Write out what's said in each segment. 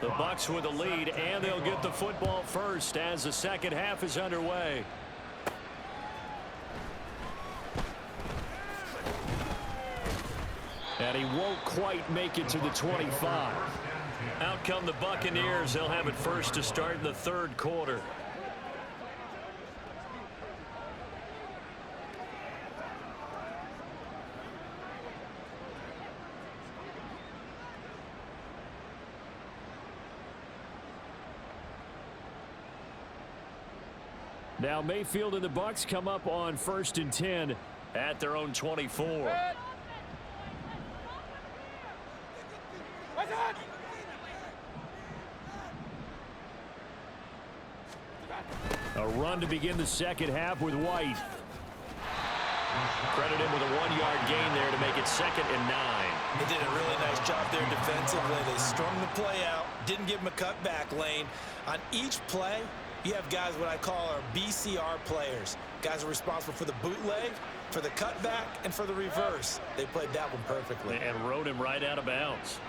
The Bucs with the lead, and they'll get the football first as the second half is underway. And he won't quite make it to the 25. Out come the Buccaneers. They'll have it first to start in the third quarter. Now Mayfield and the Bucs come up on 1st and 10 at their own 24. A run to begin the second half with White. Credit him with a 1-yard gain there to make it 2nd and 9. They did a really nice job there defensively. They strung the play out, didn't give him a cutback lane. On each play, you have guys what I call our BCR players. Guys are responsible for the bootleg, for the cutback, and for the reverse. They played that one perfectly. And rode him right out of bounds.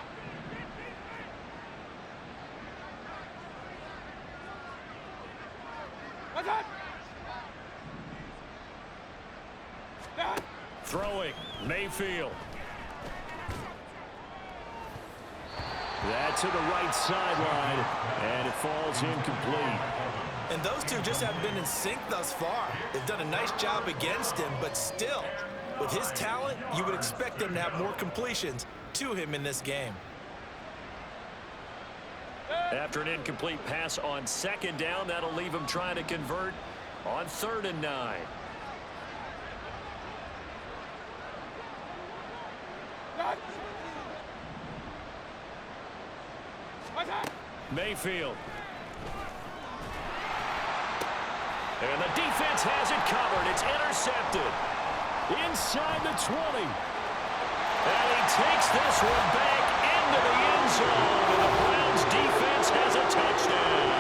Throwing, Mayfield. That to the right sideline, and it falls incomplete. And those two just haven't been in sync thus far. They've done a nice job against him, but still, with his talent, you would expect them to have more completions to him in this game. After an incomplete pass on 2nd down, that'll leave him trying to convert on 3rd and 9. Mayfield. And the defense has it covered. It's intercepted. Inside the 20. And he takes this one back into the end zone. And the Browns defense has a touchdown.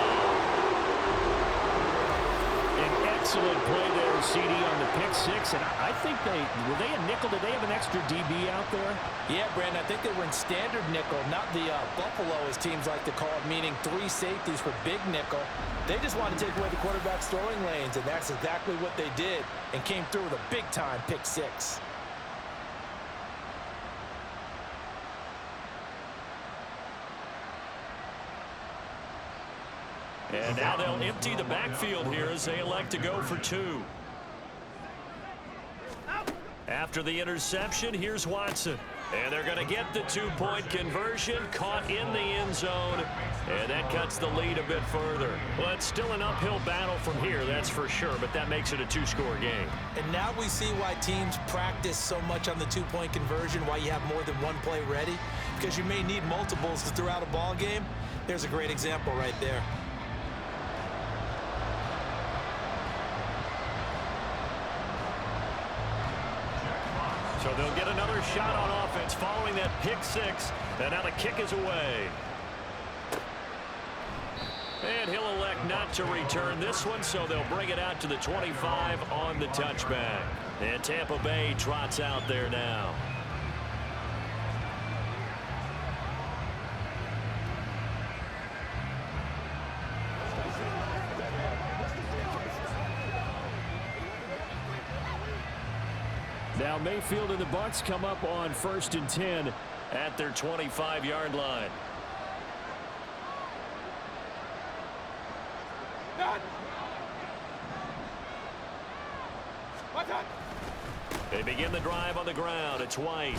An excellent play there, CD, on the pick six. And I think were they a nickel? Did they have an extra DB out there? Yeah, Brandon, I think they were in standard nickel, not the Buffalo, as teams like to call it, meaning 3 safeties for big nickel. They just wanted to take away the quarterback's throwing lanes, and that's exactly what they did, and came through with a big-time pick six. And now they'll empty the backfield here as they elect to go for 2. After the interception, here's Watson. And they're going to get the 2-point conversion, caught in the end zone, and that cuts the lead a bit further. Well, it's still an uphill battle from here, that's for sure, but that makes it a 2-score game. And now we see why teams practice so much on the 2-point conversion, why you have more than one play ready, because you may need multiples to throw out a ball game. There's a great example right there. So they'll get another shot on offense following that pick six. And now the kick is away. And he'll elect not to return this one, so they'll bring it out to the 25 on the touchback. And Tampa Bay trots out there now. Now Mayfield and the Bucs come up on 1st and 10 at their 25-yard line. They begin the drive on the ground. It's White.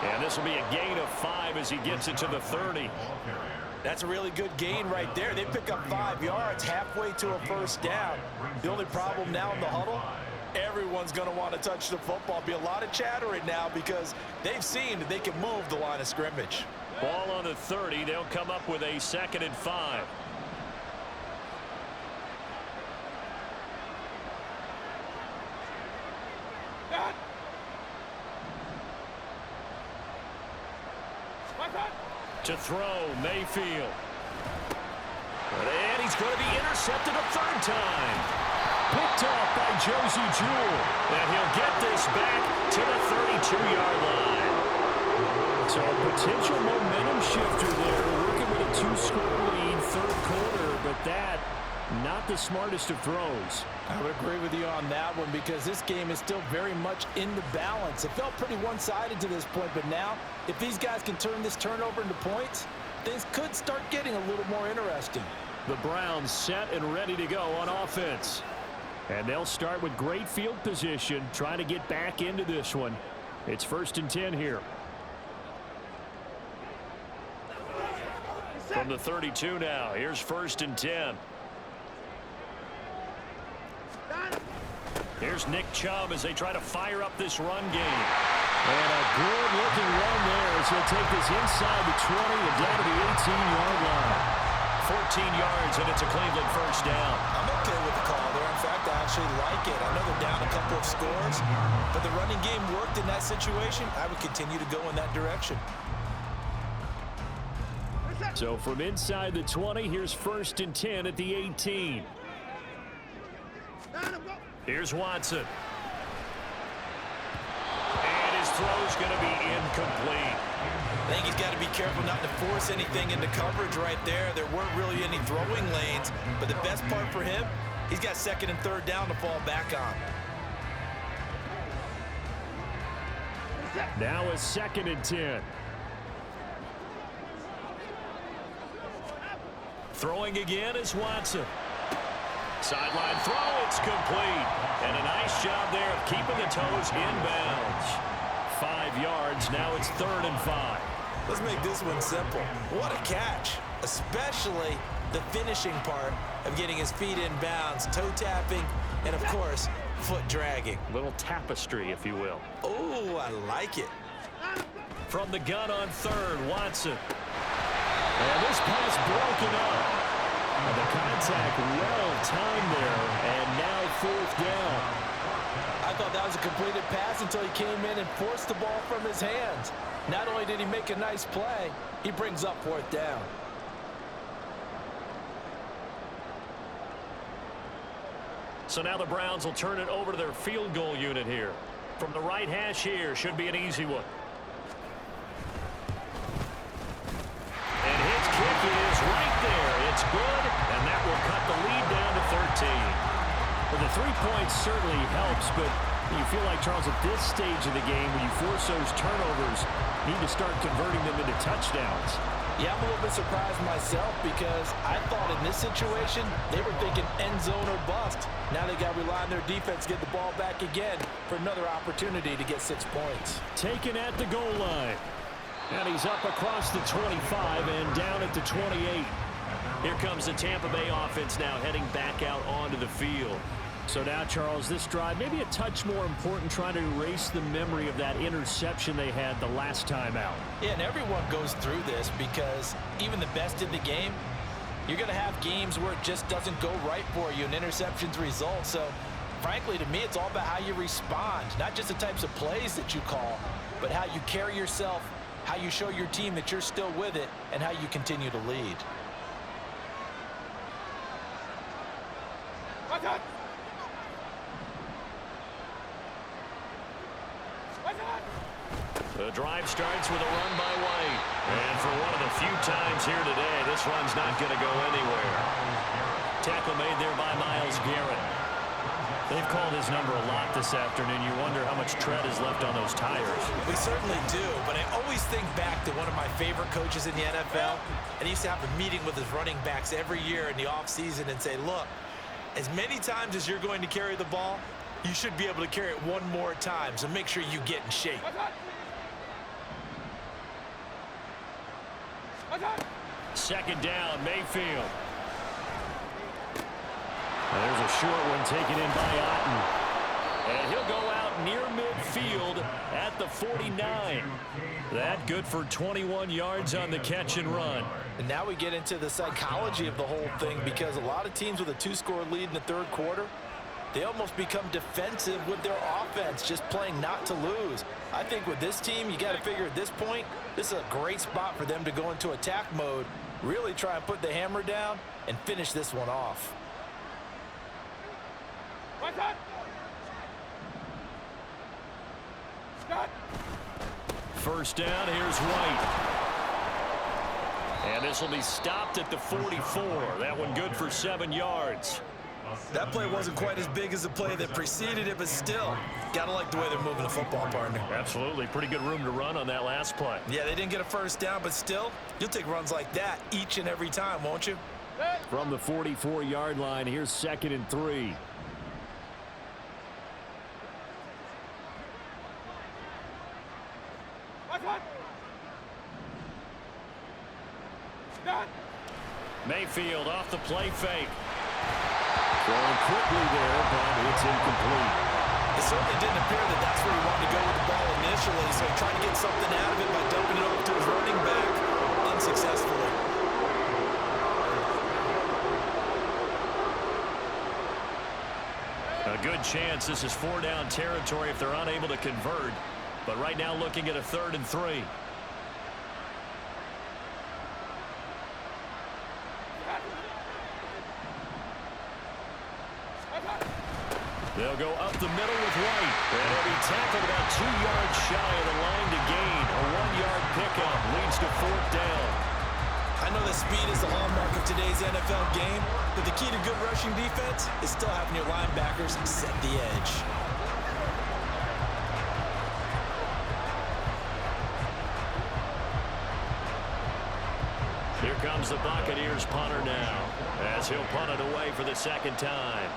And this will be a gain of 5 as he gets it to the 30. That's a really good gain right there. They pick up 5 yards halfway to a first down. The only problem now in the huddle, everyone's going to want to touch the football. Be a lot of chatter right now because they've seen that they can move the line of scrimmage. Ball on the 30. They'll come up with a 2nd and 5. To throw, Mayfield. And he's going to be intercepted a 3rd time. Picked off by Josie Jewell. And he'll get this back to the 32-yard line. So a potential momentum shifter there, working with a 2-score lead, third quarter, but that, not the smartest of throws. I would agree with you on that one because this game is still very much in the balance. It felt pretty one-sided to this point, but now, if these guys can turn this turnover into points, things could start getting a little more interesting. The Browns set and ready to go on offense. And they'll start with great field position, trying to get back into this one. It's 1st and 10 here. From the 32 now, here's 1st and 10. Here's Nick Chubb as they try to fire up this run game. And a good-looking run there as he'll take this inside the 20 and down to the 18-yard line. 14 yards, and it's a Cleveland first down. I'm okay with the call there. In fact, I actually like it. I know they're down a couple of scores, but the running game worked in that situation. I would continue to go in that direction. So from inside the 20, here's 1st and 10 at the 18. Here's Watson. And his throw's going to be incomplete. I think he's got to be careful not to force anything into coverage right there. There weren't really any throwing lanes, but the best part for him, he's got 2nd and 3rd down to fall back on. Now a 2nd and 10. Throwing again is Watson. Sideline throw, it's complete. And a nice job there of keeping the toes inbounds. 5 yards, now it's 3rd and 5. Let's make this one simple. What a catch, especially the finishing part of getting his feet in bounds, toe tapping, and of course, foot dragging. Little tapestry, if you will. Oh, I like it. From the gun on 3rd, Watson. And this pass broken up. And the contact well timed there, and now 4th down. I thought that was a completed pass until he came in and forced the ball from his hands. Not only did he make a nice play, he brings up 4th down. So now the Browns will turn it over to their field goal unit here. From the right hash here, should be an easy one. And his kick is right there. It's good, and that will cut the lead down to 13. Well, the 3 points certainly helps, but you feel like, Charles, at this stage of the game, when you force those turnovers, you need to start converting them into touchdowns. Yeah, I'm a little bit surprised myself because I thought in this situation, they were thinking end zone or bust. Now they got to rely on their defense to get the ball back again for another opportunity to get 6 points. Taken at the goal line. And he's up across the 25 and down at the 28. Here comes the Tampa Bay offense now heading back out onto the field. So now, Charles, this drive maybe a touch more important, trying to erase the memory of that interception they had the last time out. Yeah, and everyone goes through this because even the best in the game, you're going to have games where it just doesn't go right for you and interceptions result. So, frankly, to me, it's all about how you respond, not just the types of plays that you call, but how you carry yourself, how you show your team that you're still with it, and how you continue to lead. The drive starts with a run by White. And for one of the few times here today, this run's not going to go anywhere. Tackle made there by Myles Garrett. They've called his number a lot this afternoon. You wonder how much tread is left on those tires. We certainly do, but I always think back to one of my favorite coaches in the NFL, and he used to have a meeting with his running backs every year in the offseason and say, look, as many times as you're going to carry the ball, you should be able to carry it one more time, so make sure you get in shape. Second down, Mayfield. There's a short one taken in by Otten. And he'll go out near midfield at the 49. That good for 21 yards on the catch and run. And now we get into the psychology of the whole thing, because a lot of teams with a 2-score lead in the third quarter, they almost become defensive with their offense, just playing not to lose. I think with this team, you got to figure at this point, this is a great spot for them to go into attack mode, really try and put the hammer down and finish this one off. first down. Here's White. And this will be stopped at the 44. That one good for 7 yards. That play wasn't quite as big as the play that preceded it, but still, got to like the way they're moving the football, partner. Absolutely. Pretty good room to run on that last play. Yeah, they didn't get a first down, but still, you'll take runs like that each and every time, won't you? From the 44-yard line, here's 2nd and 3. Mayfield off the play fake. Throwing quickly there, but it's incomplete. It certainly didn't appear that that's where he wanted to go with the ball initially, so he tried to get something out of it by dumping it over to his running back unsuccessfully. A good chance this is 4-down territory if they're unable to convert, but right now looking at a 3rd and 3. They'll go up the middle with White. And he'll be tackled about 2 yards shy of the line to gain. A 1-yard pickup leads to 4th down. I know that speed is the hallmark of today's NFL game, but the key to good rushing defense is still having your linebackers set the edge. Here comes the Buccaneers punter now, as he'll punt it away for the 2nd time.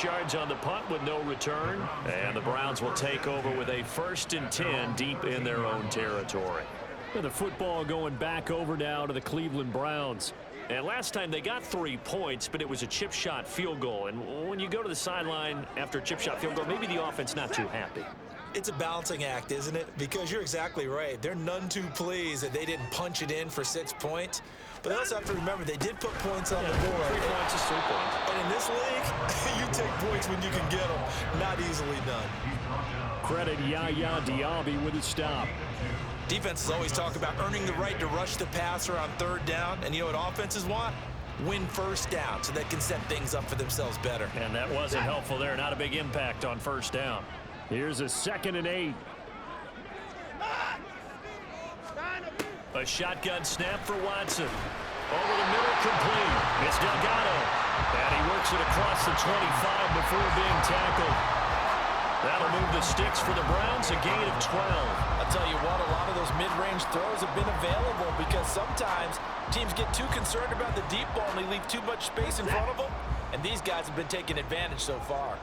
Yards on the punt with no return, and the Browns will take over with a 1st and 10 deep in their own territory. The football going back over now to the Cleveland Browns. And last time they got 3 points, but it was a chip shot field goal. And when you go to the sideline after a chip shot field goal, maybe the offense not too happy. It's a balancing act, isn't it? Because you're exactly right. They're none too pleased that they didn't punch it in for 6 points. But they also have to remember they did put points on the board. 3 points is 3 points. And in this league, you take points when you can get them. Not easily done. Credit Yaya Diaby with a stop. Defenses always talk about earning the right to rush the passer on 3rd down. And you know what offenses want? Win 1st down so they can set things up for themselves better. And that wasn't helpful there. Not a big impact on 1st down. Here's a 2nd and 8. A shotgun snap for Watson. Over the middle, complete. It's Delgado. And he works it across the 25 before being tackled. That'll move the sticks for the Browns, a gain of 12. I'll tell you what, a lot of those mid-range throws have been available because sometimes teams get too concerned about the deep ball and they leave too much space in front of them. And these guys have been taking advantage so far.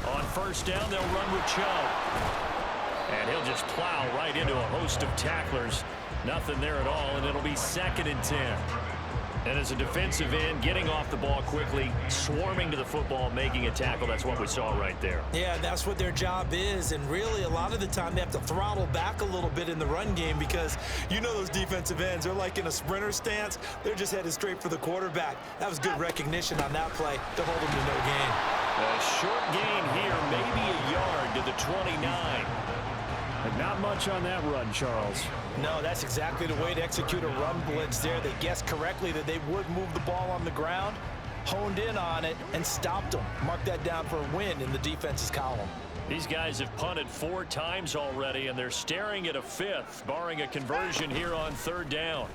On 1st down, they'll run with Chubb. And he'll just plow right into a host of tacklers. Nothing there at all, and it'll be 2nd and 10. And as a defensive end, getting off the ball quickly, swarming to the football, making a tackle, that's what we saw right there. Yeah, that's what their job is, and really a lot of the time they have to throttle back a little bit in the run game because you know those defensive ends, they're like in a sprinter stance. They're just headed straight for the quarterback. That was good recognition on that play to hold them to no gain. A short gain here, maybe a yard to the 29. And not much on that run, Charles. No, that's exactly the way to execute a run blitz there. They guessed correctly that they would move the ball on the ground, honed in on it, and stopped them. Mark that down for a win in the defense's column. These guys have punted 4 times already, and they're staring at a 5th, barring a conversion here on 3rd down.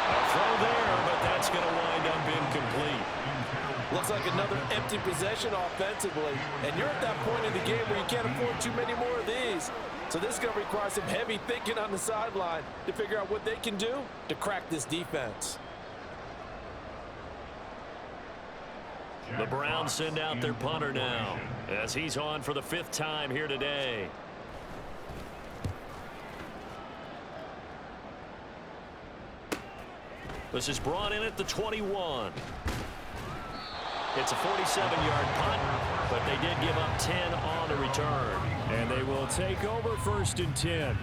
A throw there, but that's going to wind up incomplete. Looks like another empty possession offensively. And you're at that point in the game where you can't afford too many more of these. So this is going to require some heavy thinking on the sideline to figure out what they can do to crack this defense. The Browns send out their punter now as he's on for the 5th time here today. This is brought in at the 21. It's a 47-yard punt, but they did give up 10 on the return. And they will take over 1st and 10.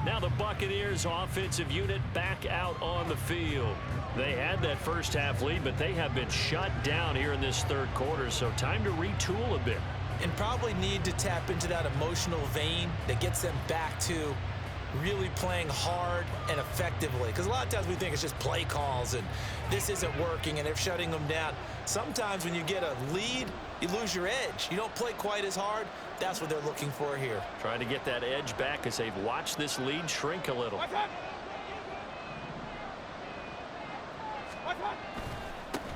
Now the Buccaneers offensive unit back out on the field. They had that first half lead, but they have been shut down here in this 3rd quarter, so time to retool a bit. and probably need to tap into that emotional vein that gets them back to really playing hard and effectively. Because a lot of times we think it's just play calls and this isn't working and they're shutting them down. Sometimes when you get a lead, you lose your edge. You don't play quite as hard. That's what they're looking for here. Trying to get that edge back as they've watched this lead shrink a little.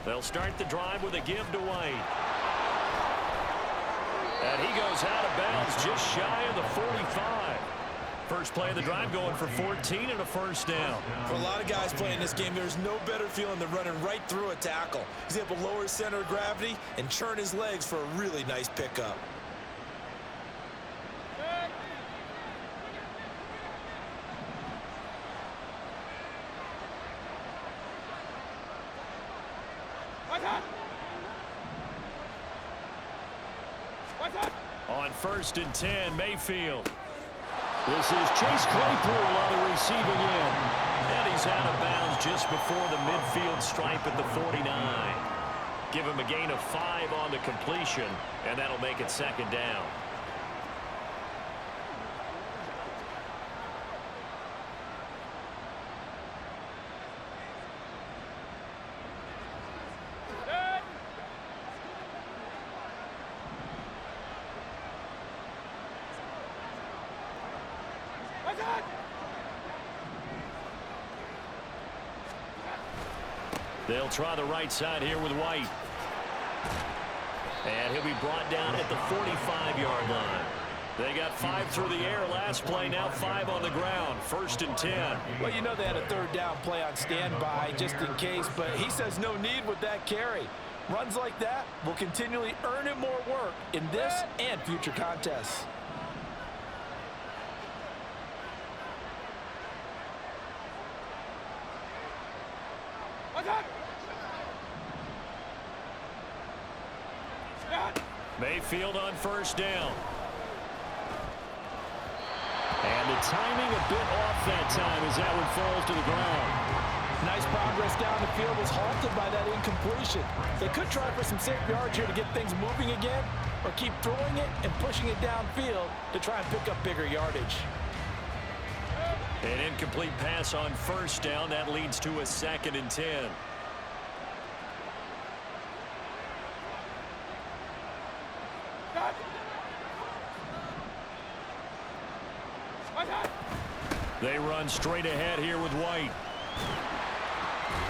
They'll start the drive with a give to White. And he goes out of bounds just shy of the 45. First play of the drive going for 14 and a first down. For a lot of guys playing this game, there's no better feeling than running right through a tackle. He's able to lower his center of gravity and churn his legs for a really nice pickup. On 1st and 10, Mayfield. This is Chase Claypool on the receiving end. And he's out of bounds just before the midfield stripe at the 49. Give him a gain of 5 on the completion, and that'll make it 2nd down. They'll try the right side here with White. And he'll be brought down at the 45-yard line. They got 5 through the air last play, now 5 on the ground. 1st and 10. Well, you know they had a 3rd down play on standby just in case, but he says no need with that carry. Runs like that will continually earn him more work in this and future contests. Mayfield on 1st down. And the timing a bit off that time as that one falls to the ground. Nice progress down the field was halted by that incompletion. They could try for some safe yards here to get things moving again, or keep throwing it and pushing it downfield to try and pick up bigger yardage. An incomplete pass on 1st down. That leads to a 2nd and 10. They run straight ahead here with White.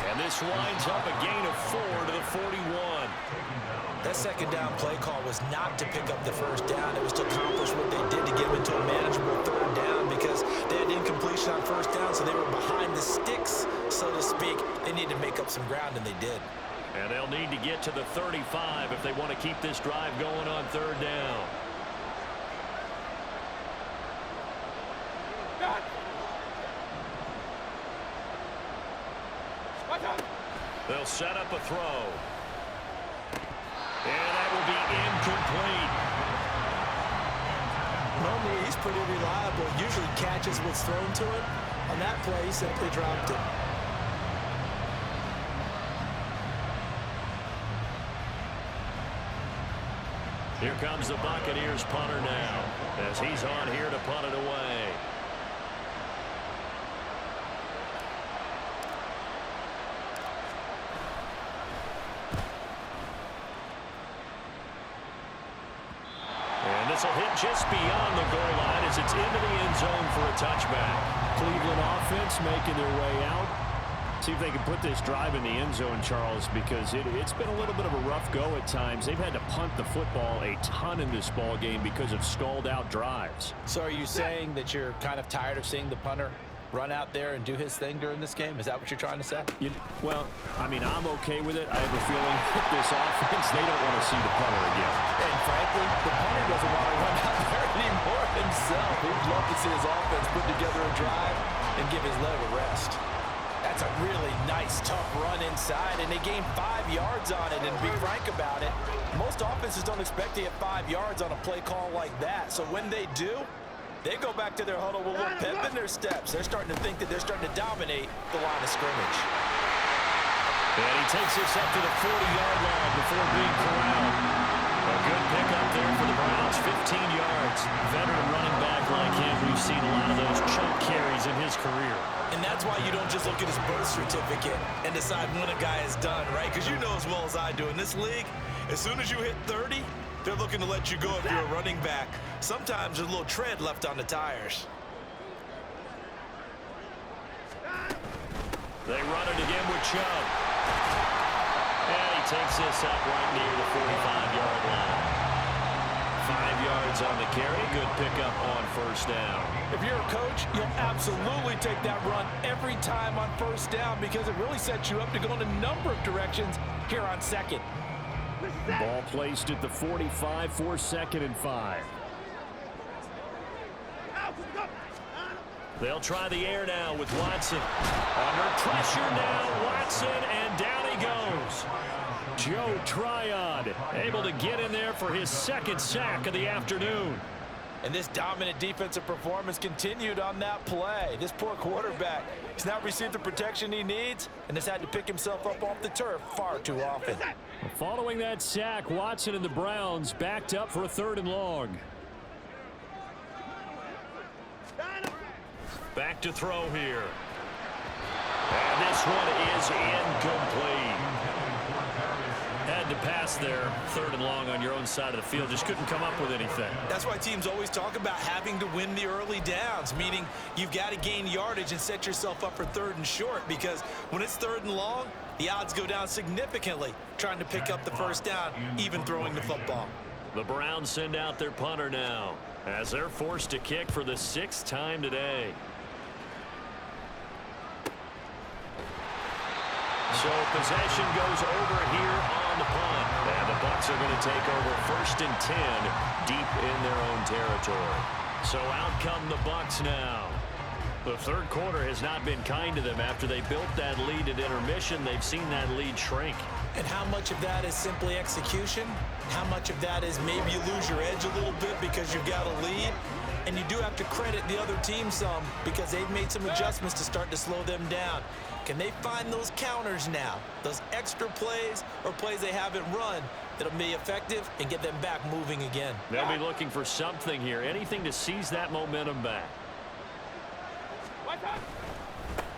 And this winds up a gain of 4 to the 41. That 2nd down play call was not to pick up the 1st down. It was to accomplish what they did to get them into a manageable 3rd down because they had incompletion on 1st down, so they were behind the sticks, so to speak. They needed to make up some ground, and they did. And they'll need to get to the 35 if they want to keep this drive going on 3rd down. They'll set up a throw. And that will be incomplete. Normally, he's pretty reliable. Usually catches what's thrown to him. On that play, he simply dropped it. Here comes the Buccaneers punter now as he's on here to punt it away. And this will hit just beyond the goal line as it's into the end zone for a touchback. Cleveland offense making their way out. See if they can put this drive in the end zone, Charles, because it's been a little bit of a rough go at times. They've had to punt the football a ton in this ball game because of stalled-out drives. So are you saying that you're kind of tired of seeing the punter run out there and do his thing during this game? Is that what you're trying to say? Well, I mean, I'm okay with it. I have a feeling with this offense, they don't want to see the punter again. And frankly, the punter doesn't want to run out there anymore himself. He'd love to see his offense put together a drive and give his leg a rest. That's a really nice, tough run inside, and they gained 5 yards on it. And to be frank about it, most offenses don't expect to get 5 yards on a play call like that. So when they do, they go back to their huddle with a little pep in their steps. They're starting to think that they're starting to dominate the line of scrimmage. And he takes this up to the 40-yard line before being corralled. A good pickup there for the penalties in his career. And that's why you don't just look at his birth certificate and decide when a guy is done, right? Because you know as well as I do, in this league, as soon as you hit 30, they're looking to let you go if you're a running back. Sometimes there's a little tread left on the tires. They run it again with Chubb. And he takes this up right near the 45-yard line. 5 yards on the carry. Good pickup on first down. If you're a coach, you'll absolutely take that run every time on first down because it really sets you up to go in a number of directions here on second. Ball placed at the 45 for 2nd and 5. They'll try the air now with Watson. Under pressure now, Watson, and down he goes. Joe Tryon able to get in there for his 2nd sack of the afternoon. And this dominant defensive performance continued on that play. This poor quarterback has not received the protection he needs and has had to pick himself up off the turf far too often. Following that sack, Watson and the Browns backed up for a 3rd and long. Back to throw here. And this one is incomplete. Had to pass there, 3rd and long on your own side of the field. Just couldn't come up with anything. That's why teams always talk about having to win the early downs, meaning you've got to gain yardage and set yourself up for 3rd and short, because when it's 3rd and long, the odds go down significantly trying to pick up the first down, even throwing the football. The Browns send out their punter now as they're forced to kick for the 6th time today. So possession goes over here on the punt. And the Bucs are going to take over 1st and 10 deep in their own territory. So out come the Bucs now. The 3rd quarter has not been kind to them. After they built that lead at intermission, they've seen that lead shrink. And how much of that is simply execution? How much of that is maybe you lose your edge a little bit because you've got a lead? And you do have to credit the other team some because they've made some adjustments to start to slow them down. Can they find those counters now, those extra plays or plays they haven't run that'll be effective and get them back moving again? They'll be looking for something here, anything to seize that momentum back.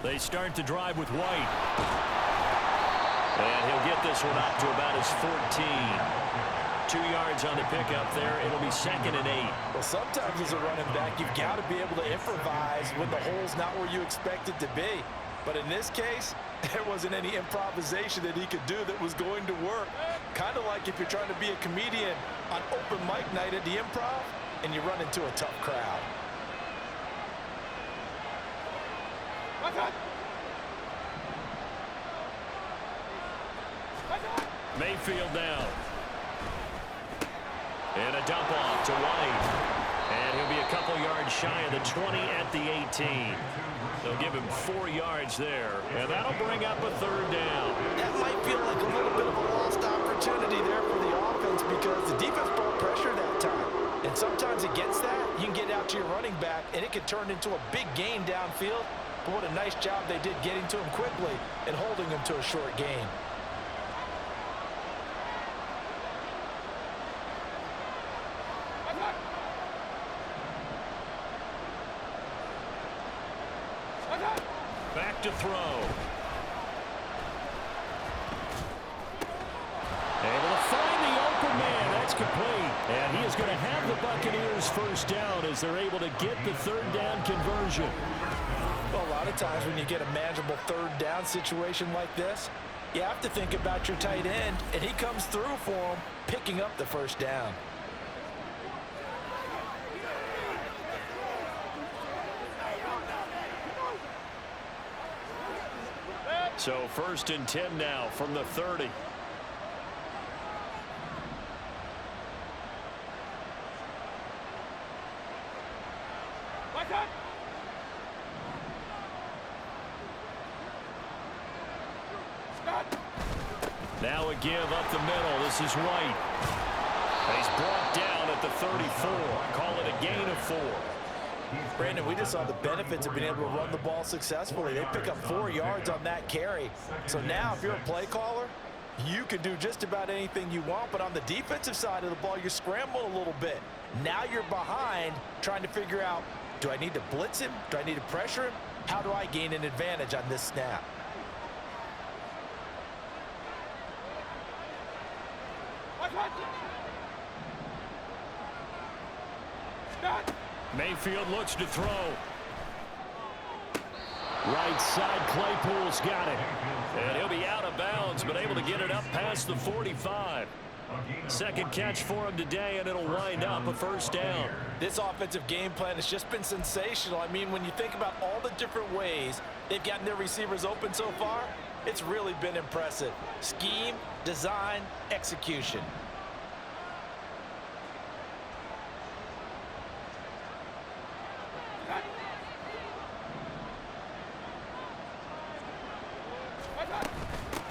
They start to drive with White. And he'll get this one up to about his 14. 2 yards on the pickup there. It'll be 2nd and 8. Well, sometimes as a running back, you've got to be able to improvise when the hole's not where you expect it to be. But in this case, there wasn't any improvisation that he could do that was going to work. Kind of like if you're trying to be a comedian on open mic night at the Improv and you run into a tough crowd. Mayfield now. And a dump off to White. And he'll be a couple yards shy of the 20 at the 18. They'll give him 4 yards there. And that'll bring up a 3rd down. That might feel like a little bit of a lost opportunity there for the offense because the defense brought pressure that time. And sometimes against that, you can get out to your running back, and it can turn into a big gain downfield. But what a nice job they did getting to him quickly and holding him to a short gain. Back to throw. Able to find the open man. That's complete. And he is going to have the Buccaneers 1st down as they're able to get the 3rd down conversion. Well, a lot of times when you get a manageable 3rd down situation like this, you have to think about your tight end, and he comes through for him, picking up the 1st down. So 1st and 10 now from the 30. Now a give up the middle. This is White. He's brought down at the 34. Call it a gain of 4. Brandon, we just saw the benefits of being able to run the ball successfully. They pick up 4 yards on that carry. So now if you're a play caller, you can do just about anything you want. But on the defensive side of the ball, you're scrambling a little bit. Now you're behind trying to figure out Do I need to blitz him? Do I need to pressure him? How do I gain an advantage on this snap? Mayfield looks to throw. Right side, Claypool's got it. And he'll be out of bounds, but able to get it up past the 45. Second catch for him today, and it'll wind up a first down. This offensive game plan has just been sensational. I mean, when you think about all the different ways they've gotten their receivers open so far, it's really been impressive. Scheme, design, execution.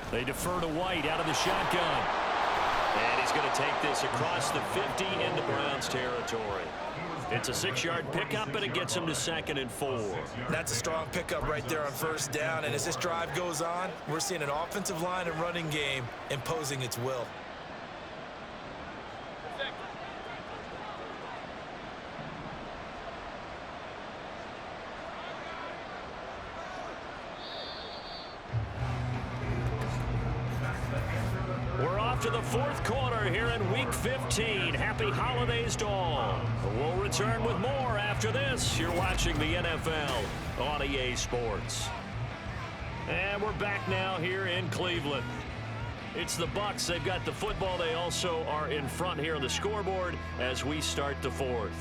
They defer to White out of the shotgun. And he's going to take this across the 50 into Browns territory. It's a 6-yard pickup, and it gets him to 2nd and 4. That's a strong pickup right there on first down. And as this drive goes on, we're seeing an offensive line and running game imposing its will. We're off to the 4th quarter here in Week 15. Happy holidays to all. We'll return with more after this. You're watching the NFL on EA Sports. And we're back now here in Cleveland. It's the Bucs. They've got the football. They also are in front here on the scoreboard as we start the 4th.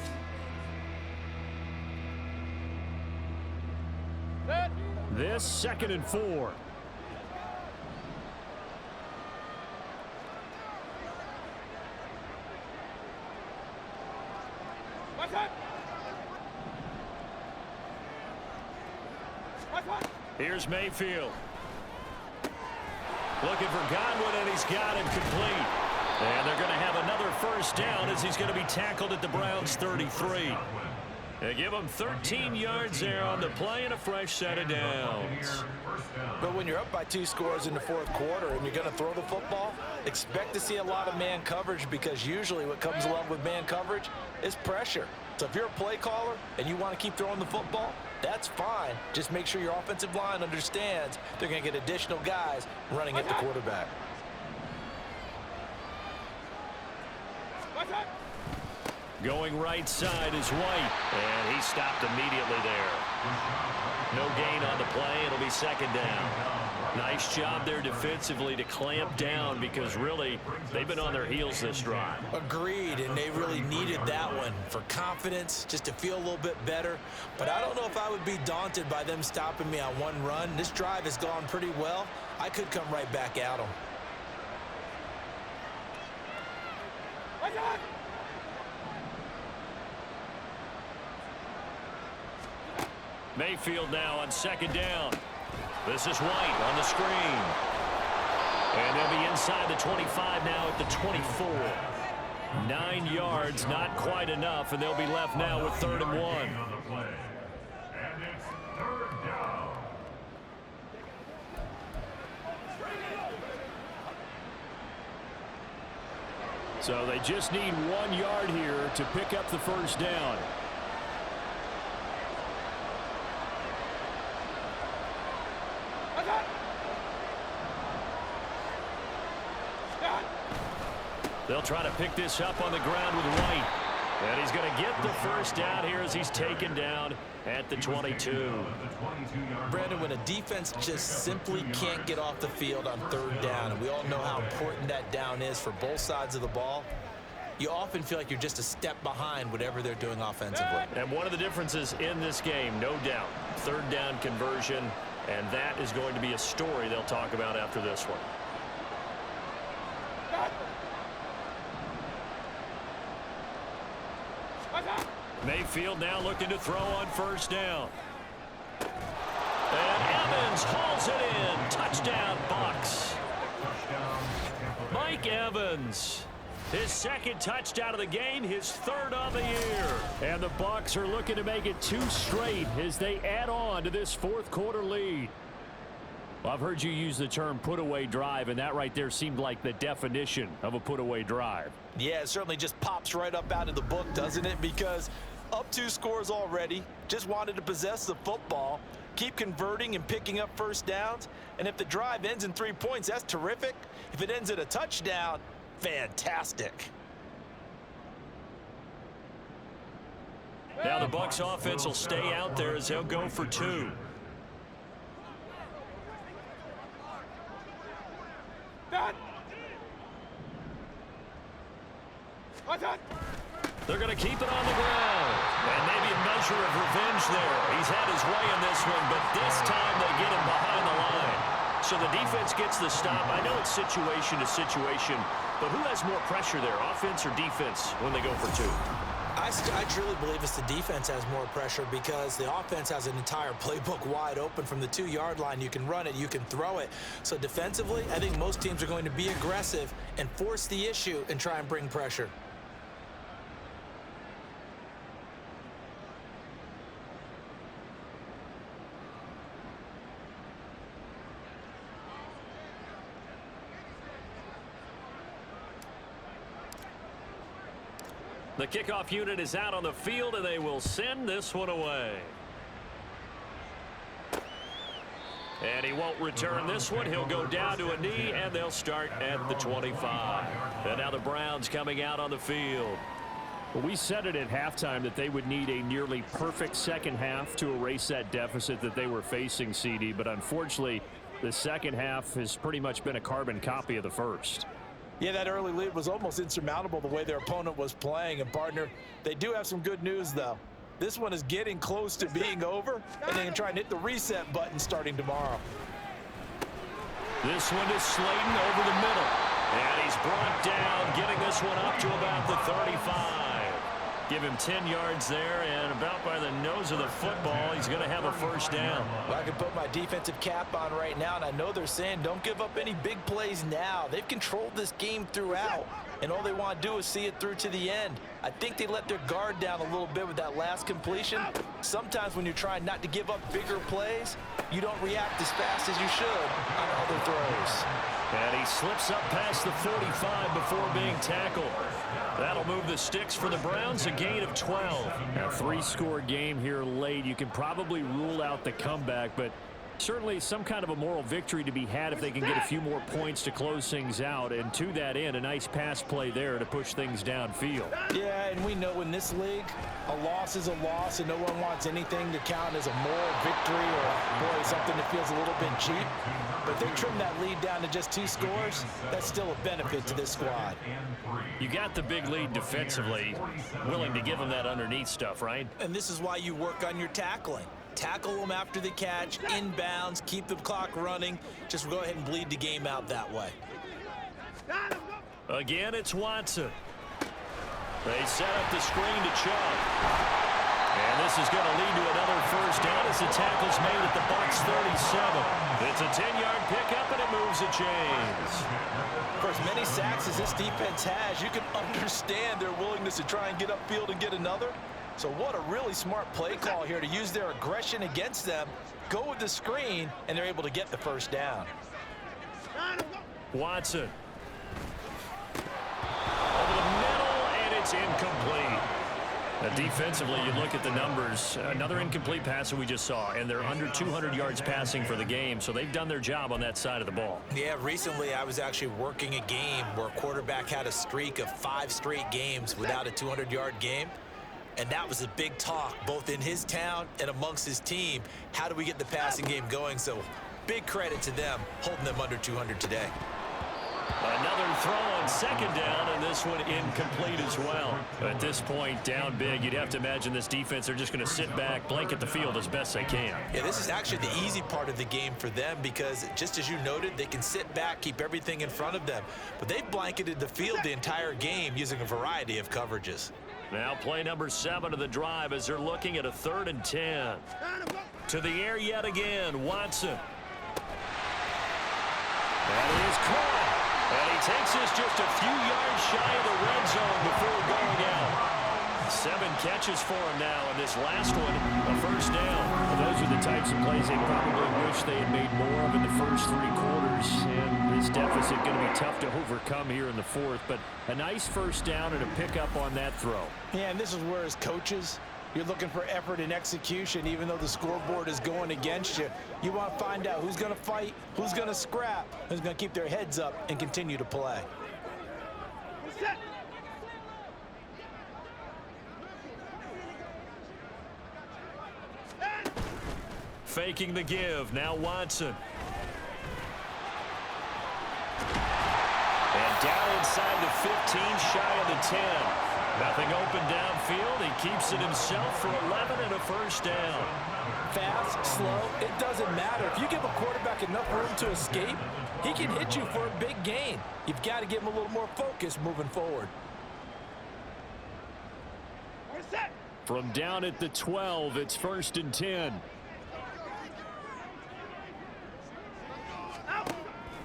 This 2nd and 4. Here's Mayfield. Looking for Godwin, and he's got him complete. And they're going to have another first down as he's going to be tackled at the Browns' 33. They give him 13 yards there on the play and a fresh set of downs. But when you're up by 2 scores in the 4th quarter and you're going to throw the football, expect to see a lot of man coverage, because usually what comes along with man coverage is pressure. So if you're a play caller and you want to keep throwing the football, that's fine. Just make sure your offensive line understands they're going to get additional guys running at the quarterback. Going right side is White, and he stopped immediately there. No gain on the play. It'll be 2nd down. Nice job there defensively to clamp down, because really they've been on their heels this drive. Agreed, and they really needed that one for confidence, just to feel a little bit better. But I don't know if I would be daunted by them stopping me on one run. This drive has gone pretty well. I could come right back at them. Mayfield now on 2nd down. This is White on the screen. And they'll be inside the 25 now at the 24. 9 yards, not quite enough, and they'll be left now with 3rd and 1. So they just need 1 yard here to pick up the first down. They'll try to pick this up on the ground with White. And he's going to get the first down here as he's taken down at the 22. Brandon, when a defense just simply can't get off the field on 3rd down, and we all know how important that down is for both sides of the ball, you often feel like you're just a step behind whatever they're doing offensively. And one of the differences in this game, no doubt, 3rd down conversion, and that is going to be a story they'll talk about after this one. Mayfield now looking to throw on first down. And Evans hauls it in. Touchdown, Bucs. Mike Evans, his 2nd touchdown of the game, his 3rd of the year. And the Bucs are looking to make it 2 straight as they add on to this 4th quarter lead. Well, I've heard you use the term put-away drive, and that right there seemed like the definition of a put-away drive. Yeah, it certainly just pops right up out of the book, doesn't it? Because Up 2 scores already. Just wanted to possess the football. Keep converting and picking up first downs. And if the drive ends in 3 points, that's terrific. If it ends in a touchdown, fantastic. Now the Bucs offense will stay out there as they'll go for 2. They're going to keep it on the ground. And maybe a measure of revenge there. He's had his way in this one, but this time they get him behind the line. So the defense gets the stop. I know it's situation to situation, but who has more pressure there, offense or defense, when they go for 2? I truly believe it's the defense has more pressure because the offense has an entire playbook wide open from the 2-yard line. You can run it, you can throw it. So defensively, I think most teams are going to be aggressive and force the issue and try and bring pressure. The kickoff unit is out on the field, and they will send this one away. And he won't return this one. He'll go down to a knee, and they'll start at the 25. And now the Browns coming out on the field. Well, we said it at halftime that they would need a nearly perfect second half to erase that deficit that they were facing, CD. But unfortunately, the second half has pretty much been a carbon copy of the first. Yeah, that early lead was almost insurmountable the way their opponent was playing. And, partner, they do have some good news, though. This one is getting close to being over, and they can try and hit the reset button starting tomorrow. This one is Slayton over the middle. And he's brought down, getting this one up to about the 35. Give him 10 yards there, and about by the nose of the football, he's going to have a first down. Well, I can put my defensive cap on right now, and I know they're saying don't give up any big plays now. They've controlled this game throughout, and all they want to do is see it through to the end. I think they let their guard down a little bit with that last completion. Sometimes when you're trying not to give up bigger plays, you don't react as fast as you should on other throws. And he slips up past the 45 before being tackled. That'll move the sticks for the Browns, a gain of 12. A 3-score game here late. You can probably rule out the comeback, but certainly some kind of a moral victory to be had if they can get a few more points to close things out. And to that end, a nice pass play there to push things downfield. Yeah, and we know in this league, a loss is a loss, and no one wants anything to count as a moral victory or, boy, something that feels a little bit cheap. But if they trim that lead down to just 2 scores, that's still a benefit to this squad. You got the big lead defensively, willing to give them that underneath stuff, right? And this is why you work on your tackling. Tackle them after the catch, inbounds, keep the clock running. Just go ahead and bleed the game out that way. Again, it's Watson. They set up the screen to Chubb. And this is going to lead to another first down as the tackle's made at the Bucs 37. It's a 10-yard pickup, and it moves the chains. For as many sacks as this defense has, you can understand their willingness to try and get upfield and get another. So what a really smart play call here to use their aggression against them, go with the screen, and they're able to get the first down. Watson. Over the middle, and it's incomplete. Defensively, you look at the numbers. Another incomplete pass that we just saw, and they're under 200 yards passing for the game, so they've done their job on that side of the ball. Yeah, recently I was actually working a game where a quarterback had a streak of 5 straight games without a 200-yard game. And that was a big talk, both in his town and amongst his team. How do we get the passing game going? So big credit to them, holding them under 200 today. Another throw on second down, and this one incomplete as well. At this point, down big, you'd have to imagine this defense, they're just going to sit back, blanket the field as best they can. Yeah, this is actually the easy part of the game for them because, just as you noted, they can sit back, keep everything in front of them. But they've blanketed the field the entire game using a variety of coverages. Now play number 7 of the drive as they're looking at a 3rd and 10. To the air yet again, Watson. That is caught. And he takes this just a few yards shy of the red zone before going out. 7 catches for him now, and this last one, a first down. Well, those are the types of plays they probably wish they had made more of in the first 3 quarters. And this deficit going to be tough to overcome here in the 4th. But a nice first down and a pickup on that throw. Yeah, and this is where as coaches, You're looking for effort and execution, even though the scoreboard is going against you. You want to find out who's going to fight, who's going to scrap, who's going to keep their heads up and continue to play. Faking the give. Now Watson. And down inside the 15, shy of the 10. Nothing open downfield. He keeps it himself for 11 and a first down. Fast, slow, it doesn't matter. If you give a quarterback enough room to escape, he can hit you for a big gain. You've got to give him a little more focus moving forward. From down at the 12, it's 1st and 10.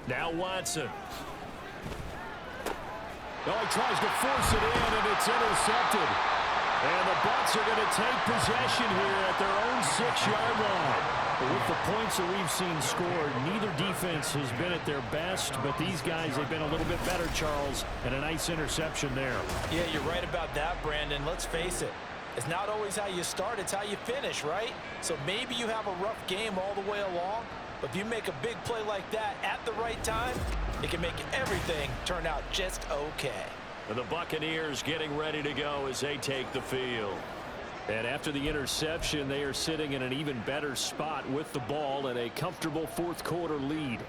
Now Watson. Well, he tries to force it in, and it's intercepted. And the Bucs are going to take possession here at their own 6-yard line. But with the points that we've seen scored, neither defense has been at their best, but these guys have been a little bit better, Charles, and a nice interception there. Yeah, you're right about that, Brandon. Let's face it. It's not always how you start, it's how you finish, right? So maybe you have a rough game all the way along, but if you make a big play like that at the right time, it can make everything turn out just okay. And the Buccaneers getting ready to go as they take the field. And after the interception, they are sitting in an even better spot with the ball and a comfortable fourth-quarter lead.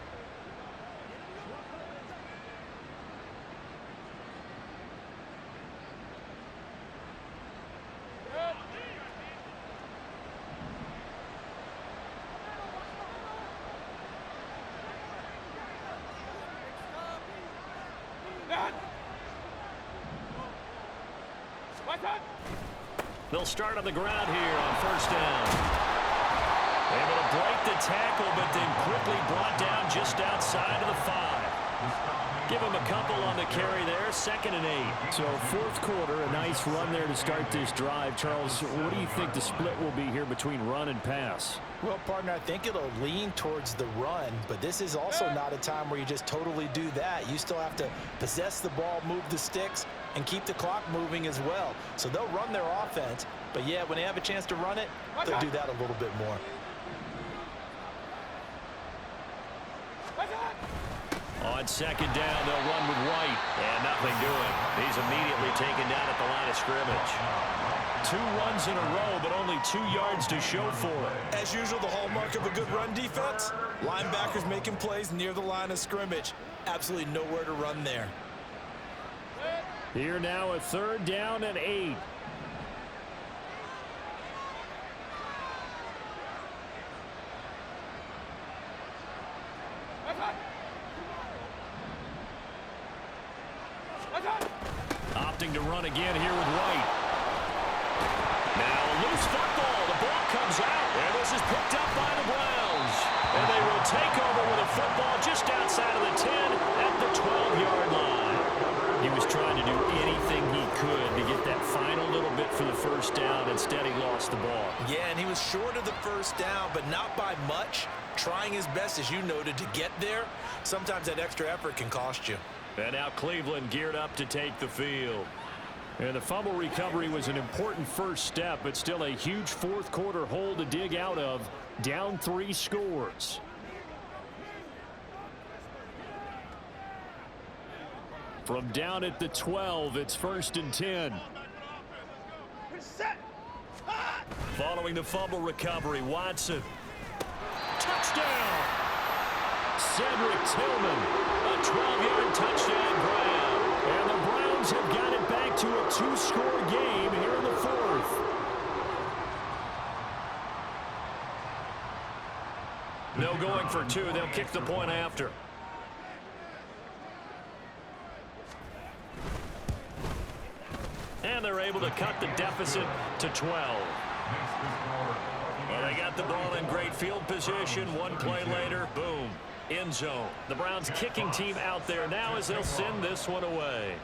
They'll start on the ground here on first down. Able to break the tackle, but then quickly brought down just outside of the 5. Give him a couple on the carry there, 2nd and 8. So fourth quarter, a nice run there to start this drive. Charles, what do you think the split will be here between run and pass? Well, partner, I think it'll lean towards the run, but this is also not a time where you just totally do that. You still have to possess the ball, move the sticks, and keep the clock moving as well. So they'll run their offense, but yeah, when they have a chance to run it, they'll do that a little bit more. On 2nd down, they'll run with White, and nothing doing. He's immediately taken down at the line of scrimmage. 2 runs in a row, but only 2 yards to show for it. As usual, the hallmark of a good run defense, linebackers making plays near the line of scrimmage. Absolutely nowhere to run there. Here now a 3rd down and 8. Opting to run again here with White. Now a loose football. The ball comes out, and this is picked up by the Browns. And they will take over with a football just outside of the 10 at the 12-yard line. He was trying to do anything he could to get that final little bit for the first down. Instead, he lost the ball. Yeah, and he was short of the first down, but not by much. Trying his best, as you noted, to get there. Sometimes that extra effort can cost you. And now Cleveland geared up to take the field. And the fumble recovery was an important first step, but still a huge fourth-quarter hole to dig out of. Down 3 scores. From down at the 12, it's 1st and 10. Following the fumble recovery, Watson. Touchdown! Cedric Tillman. A 12-yard touchdown grab. And the Browns have got it back to a 2-score game here in the 4th. No going for 2. They'll kick the point after. And they're able to cut the deficit to 12. Well, they got the ball in great field position. One play later, boom, end zone. The Browns kicking team out there now as they'll send this one away.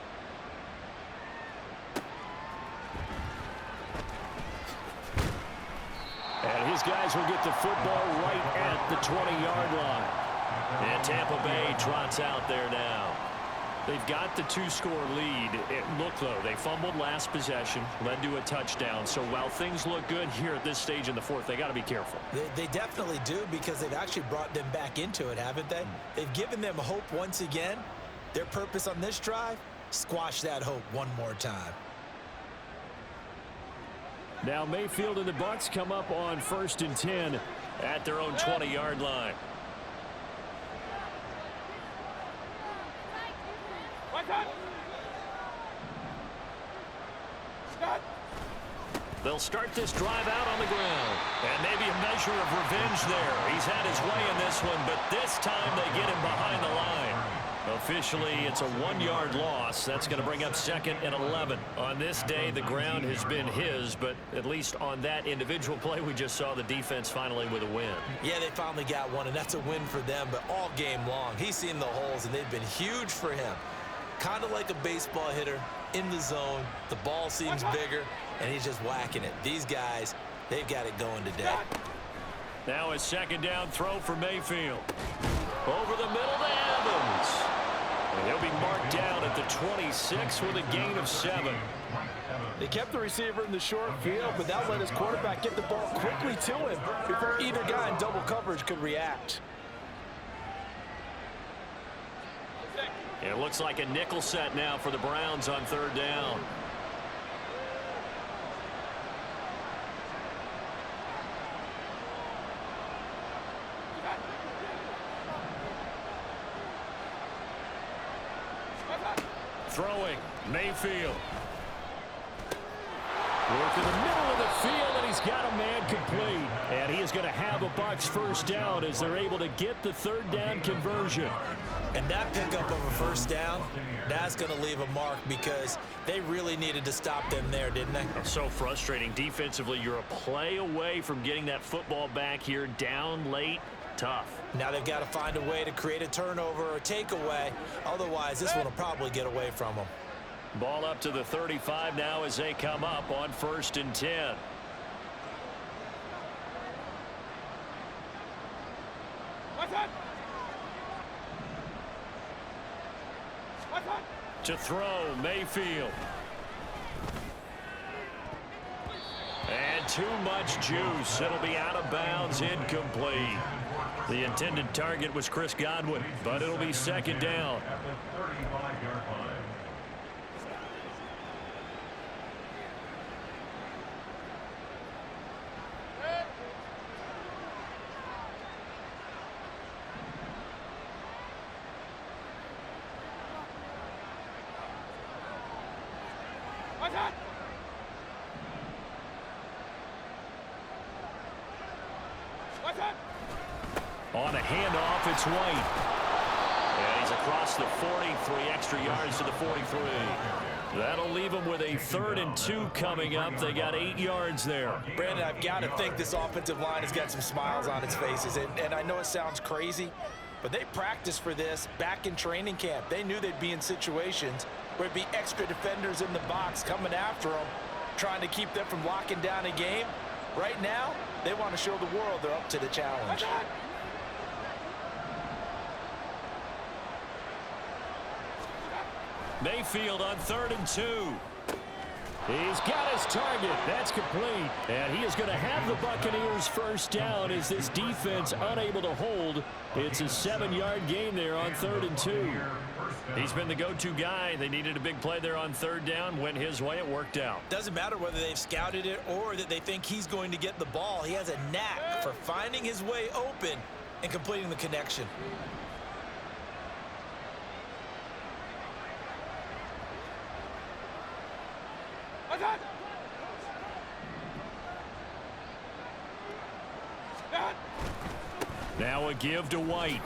And his guys will get the football right at the 20-yard line. And Tampa Bay trots out there now. They've got the two-score lead. Look, though, they fumbled last possession, led to a touchdown. So while things look good here at this stage in the fourth, they got to be careful. They definitely do, because they've actually brought them back into it, haven't they? They've given them hope once again. Their purpose on this drive, squash that hope one more time. Now Mayfield and the Bucs come up on 1st and 10 at their own 20-yard line. They'll start this drive out on the ground. And maybe a measure of revenge there. He's had his way in this one, but this time they get him behind the line. Officially, it's a 1-yard loss. That's going to bring up 2nd and 11. On this day, the ground has been his, but at least on that individual play, we just saw the defense finally with a win. Yeah, they finally got one, and that's a win for them, but all game long, he's seen the holes, and they've been huge for him. Kind of like a baseball hitter in the zone. The ball seems bigger, and he's just whacking it. These guys, they've got it going today. Now a 2nd down throw for Mayfield. Over the middle to Evans. And he'll be marked down at the 26 with a gain of 7. They kept the receiver in the short field, but that let his quarterback get the ball quickly to him before either guy in double coverage could react. It looks like a nickel set now for the Browns on 3rd down. Throwing, Mayfield. Work in the middle of the field, and he's got a man complete. And he is going to have a Bucs 1st down as they're able to get the 3rd down conversion. And that pickup of a 1st down, that's going to leave a mark, because they really needed to stop them there, didn't they? So frustrating. Defensively, you're a play away from getting that football back here, down late. Tough. Now they've got to find a way to create a turnover or takeaway. Otherwise, this one will probably get away from them. Ball up to the 35 now as they come up on 1st and 10. To throw, Mayfield. And too much juice. It'll be out of bounds, incomplete. The intended target was Chris Godwin, but it'll be 2nd down. On a handoff, it's White. And he's across the 40, 3 extra yards to the 43. That'll leave him with a 3rd and 2 coming up. They got 8 yards there. Brandon, I've got to think this offensive line has got some smiles on its faces. And I know it sounds crazy, but they practiced for this back in training camp. They knew they'd be in situations where it'd be extra defenders in the box coming after them, trying to keep them from locking down a game. Right now, they want to show the world they're up to the challenge. Mayfield on 3rd and 2. He's got his target. That's complete. And he is going to have the Buccaneers 1st down as this defense unable to hold. It's a 7-yard gain there on 3rd and 2. He's been the go-to guy. They needed a big play there on 3rd down. Went his way. It worked out. Doesn't matter whether they've scouted it or that they think he's going to get the ball. He has a knack for finding his way open and completing the connection. Now a give to White.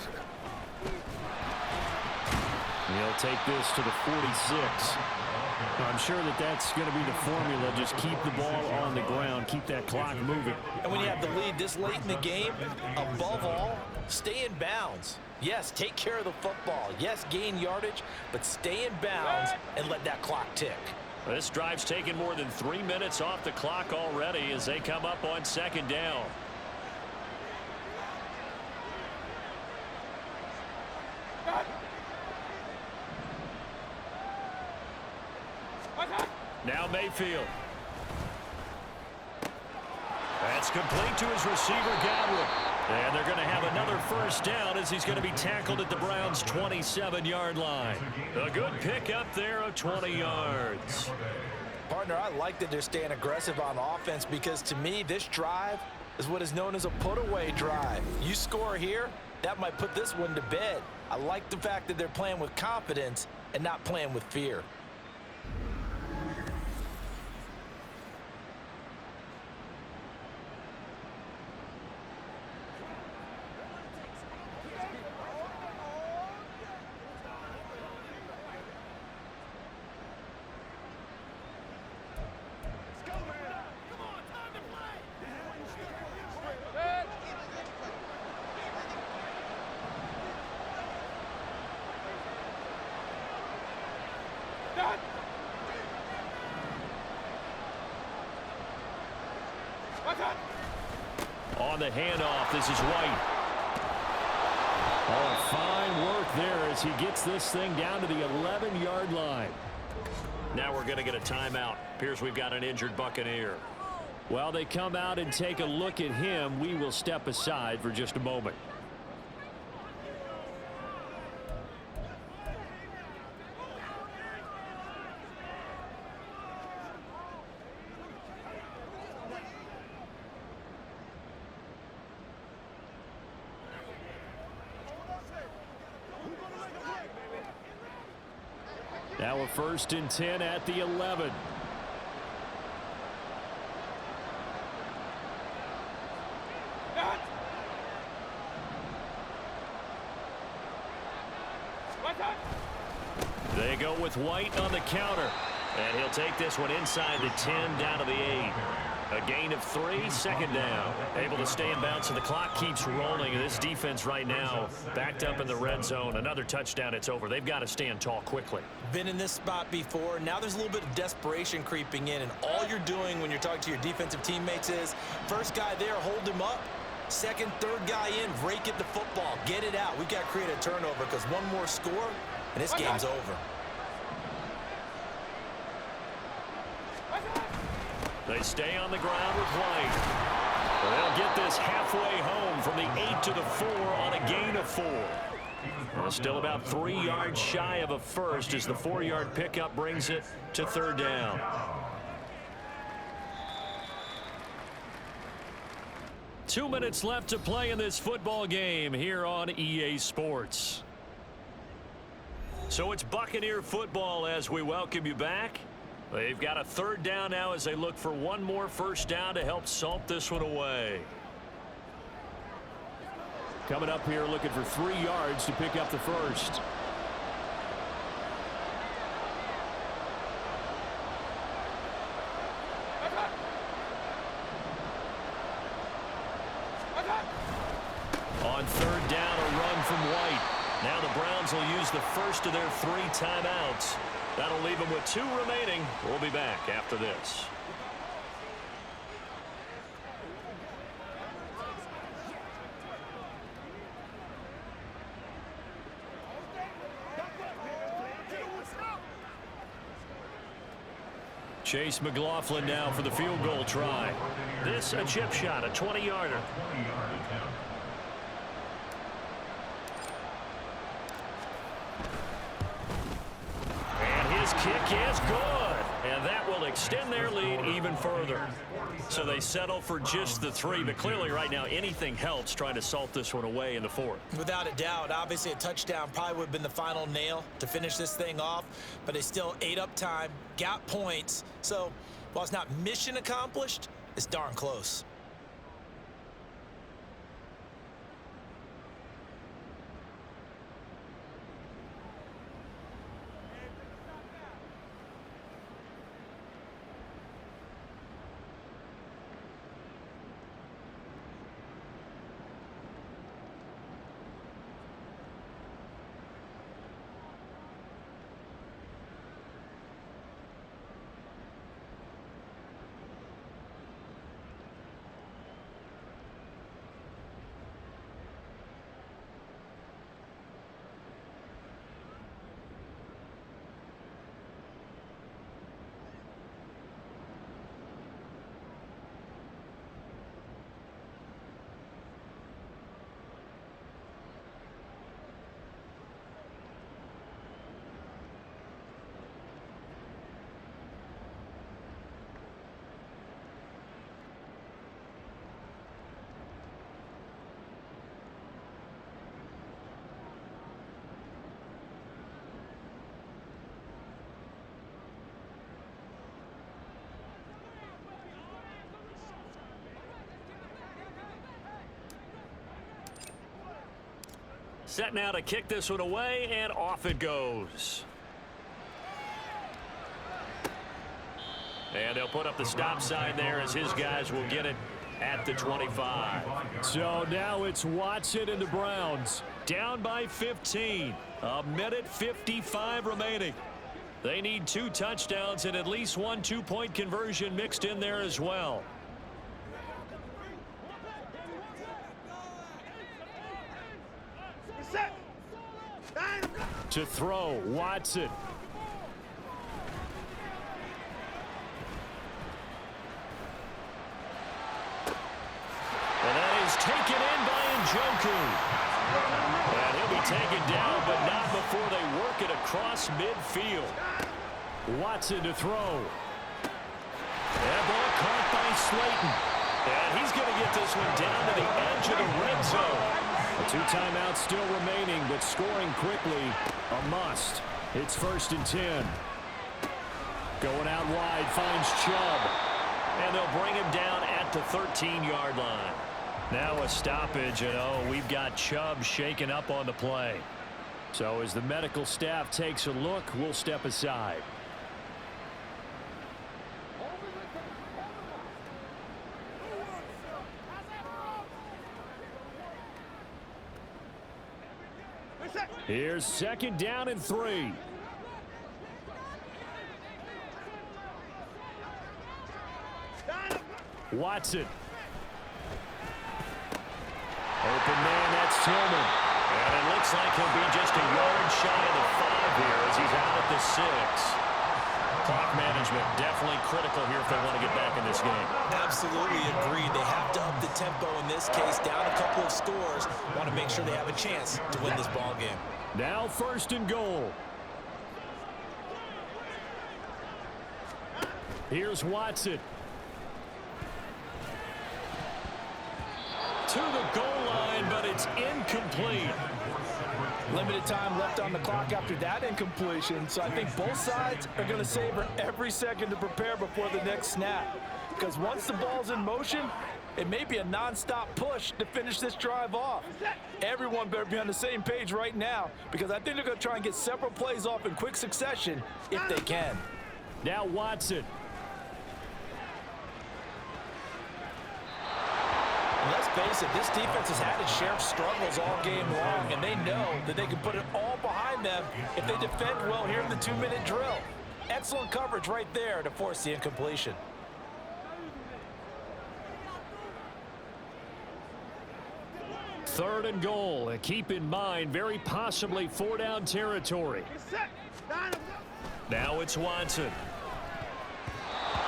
He'll take this to the 46. I'm sure that that's going to be the formula. Just keep the ball on the ground. Keep that clock moving. And when you have the lead this late in the game, above all, stay in bounds. Yes, take care of the football. Yes, gain yardage, but stay in bounds and let that clock tick. This drive's taken more than 3 minutes off the clock already as they come up on 2nd down. Now Mayfield. That's complete to his receiver, Godwin. And they're going to have another first down as he's going to be tackled at the Browns' 27-yard line. A good pickup there of 20 yards. Partner, I like that they're staying aggressive on offense because to me, this drive is what is known as a put-away drive. You score here, that might put this one to bed. I like the fact that they're playing with confidence and not playing with fear. On the handoff, this is White. Oh, fine work there as he gets this thing down to the 11-yard line. Now we're going to get a timeout. Appears we've got an injured Buccaneer. While they come out and take a look at him, we will step aside for just a moment. Now a 1st and 10 at the 11. They go with White on the counter. And he'll take this one inside the 10 down to the 8. A gain of 3, 2nd down. Able to stay in bounds, so the clock keeps rolling. And this defense right now backed up in the red zone. Another touchdown, it's over. They've got to stand tall quickly. Been in this spot before. Now there's a little bit of desperation creeping in. And all you're doing when you're talking to your defensive teammates is, first guy there, hold him up. Second, third guy in, rake at the football. Get it out. We've got to create a turnover because one more score, and this game's over. They stay on the ground with White. They'll get this halfway home from the 8 to the 4 on a gain of 4. Well, still about 3 yards shy of a first as the 4-yard pickup brings it to 3rd down. Two minutes left to play in this football game here on EA Sports. So it's Buccaneer football as we welcome you back. They've got a 3rd down now as they look for one more first down to help salt this one away. Coming up here looking for 3 yards to pick up the first. On 3rd down, a run from White. Now the Browns will use the first of their 3 timeouts. That'll leave them with 2 remaining. We'll be back after this. Chase McLaughlin now for the field goal try. This a chip shot, a 20-yarder. His kick is good, and that will extend their lead even further. So they settle for just the 3, but clearly right now anything helps trying to salt this one away in the 4th. Without a doubt, obviously a touchdown probably would have been the final nail to finish this thing off, but they still ate up time, got points. So while it's not mission accomplished, it's darn close. Set now to kick this one away, and off it goes. And they'll put up the stop sign there as his guys will get it at the 25. So now it's Watson and the Browns. Down by 15. A minute 55 remaining. They need 2 touchdowns and at least 1 two-point conversion mixed in there as well. To throw, Watson. And that is taken in by Njoku. And he'll be taken down, but not before they work it across midfield. Watson to throw. That ball caught by Slayton. And he's going to get this one down to the edge of the red zone. 2 timeouts still remaining, but scoring quickly, a must. It's 1st and 10. Going out wide, finds Chubb. And they'll bring him down at the 13-yard line. Now a stoppage, and we've got Chubb shaken up on the play. So as the medical staff takes a look, we'll step aside. Here's 2nd down and 3. Watson. Open man, that's Tillman. And it looks like he'll be just a yard shy of the 5 here as he's out at the 6. Clock management definitely critical here if they want to get back in this game. Absolutely agreed. They have to up the tempo in this case, down a couple of scores. Want to make sure they have a chance to win this ball game. Now 1st and goal. Here's Watson. To the goal line, but it's incomplete. Limited time left on the clock after that incompletion, so I think both sides are going to savor every second to prepare before the next snap. Because once the ball's in motion, it may be a non-stop push to finish this drive off. Everyone better be on the same page right now, because I think they're going to try and get several plays off in quick succession if they can. Now Watson. Let's face it, this defense has had its share of struggles all game long, and they know that they can put it all behind them if they defend well here in the 2-minute drill. Excellent coverage right there to force the incompletion. Third and goal. And keep in mind, very possibly 4-down territory. Now it's Watson.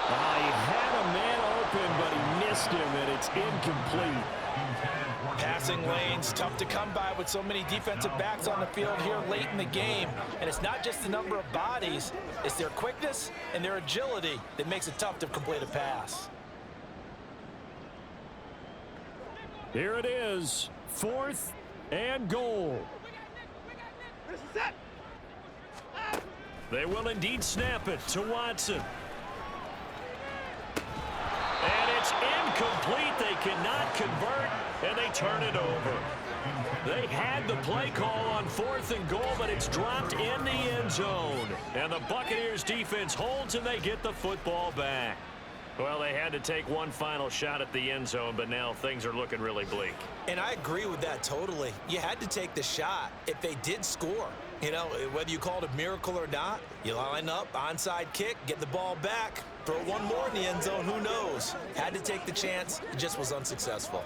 He had a man open, but he missed him, and it's incomplete. Passing lanes, tough to come by with so many defensive backs on the field here late in the game. And it's not just the number of bodies, it's their quickness and their agility that makes it tough to complete a pass. Here it is, 4th and goal. They will indeed snap it to Watson. And it's incomplete. They cannot convert, and they turn it over. They had the play call on 4th and goal, but it's dropped in the end zone. And the Buccaneers defense holds, and they get the football back. Well, they had to take one final shot at the end zone, but now things are looking really bleak. And I agree with that totally. You had to take the shot if they did score. You know, whether you call it a miracle or not, you line up, onside kick, get the ball back, throw one more in the end zone, who knows? Had to take the chance, it just was unsuccessful.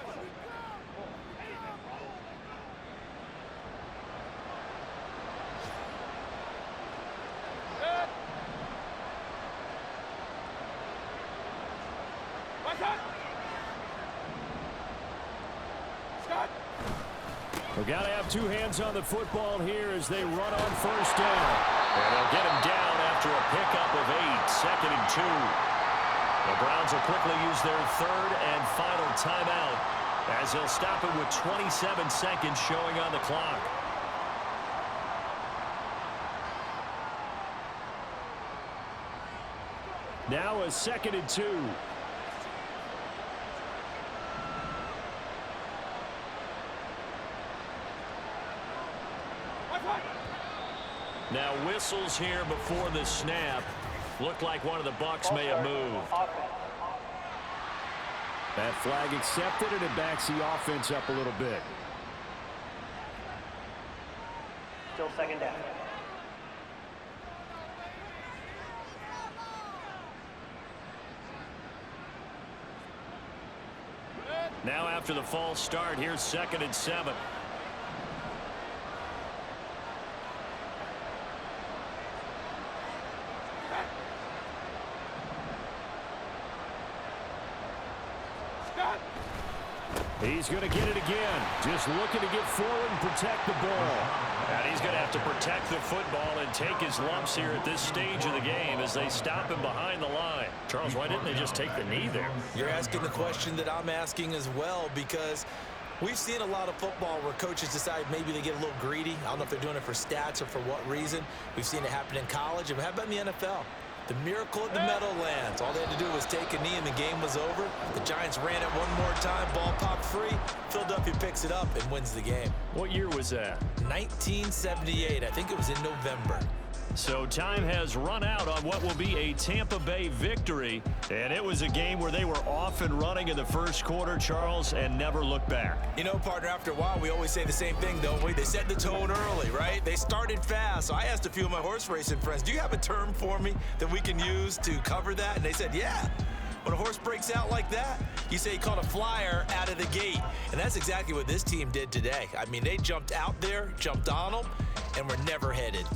We've got to have 2 hands on the football here as they run on 1st down. And they'll get him down after a pickup of 8, 2nd and 2. The Browns will quickly use their 3rd and final timeout as they'll stop it with 27 seconds showing on the clock. Now a 2nd and 2. Now whistles here before the snap. Looked like one of the Bucs may have moved. That flag accepted, and it backs the offense up a little bit. Still second down. Now after the false start, here's 2nd and 7. He's going to get it again. Just looking to get forward and protect the ball. And he's going to have to protect the football and take his lumps here at this stage of the game as they stop him behind the line. Charles, why didn't they just take the knee there? You're asking the question that I'm asking as well, because we've seen a lot of football where coaches decide maybe they get a little greedy. I don't know if they're doing it for stats or for what reason. We've seen it happen in college. And how about in the NFL? The miracle at the Meadowlands. All they had to do was take a knee and the game was over. The Giants ran it one more time. Ball popped free. Philadelphia picks it up and wins the game. What year was that? 1978. I think it was in November. So time has run out on what will be a Tampa Bay victory. And it was a game where they were off and running in the first quarter, Charles, and never looked back. You know, partner, after a while, we always say the same thing, don't we? They set the tone early, right? They started fast. So I asked a few of my horse racing friends, do you have a term for me that we can use to cover that? And they said, yeah. When a horse breaks out like that, you say he caught a flyer out of the gate. And that's exactly what this team did today. I mean, they jumped out there, jumped on them, and were never headed.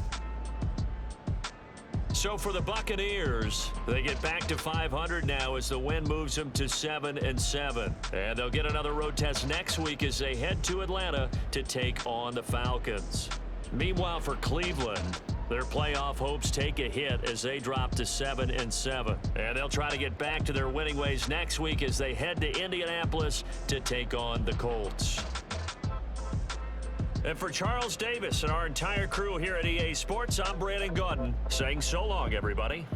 So for the Buccaneers, they get back to 500 now as the win moves them to 7-7. And they'll get another road test next week as they head to Atlanta to take on the Falcons. Meanwhile, for Cleveland, their playoff hopes take a hit as they drop to 7-7. And they'll try to get back to their winning ways next week as they head to Indianapolis to take on the Colts. And for Charles Davis and our entire crew here at EA Sports, I'm Brandon Gaudin saying so long, everybody.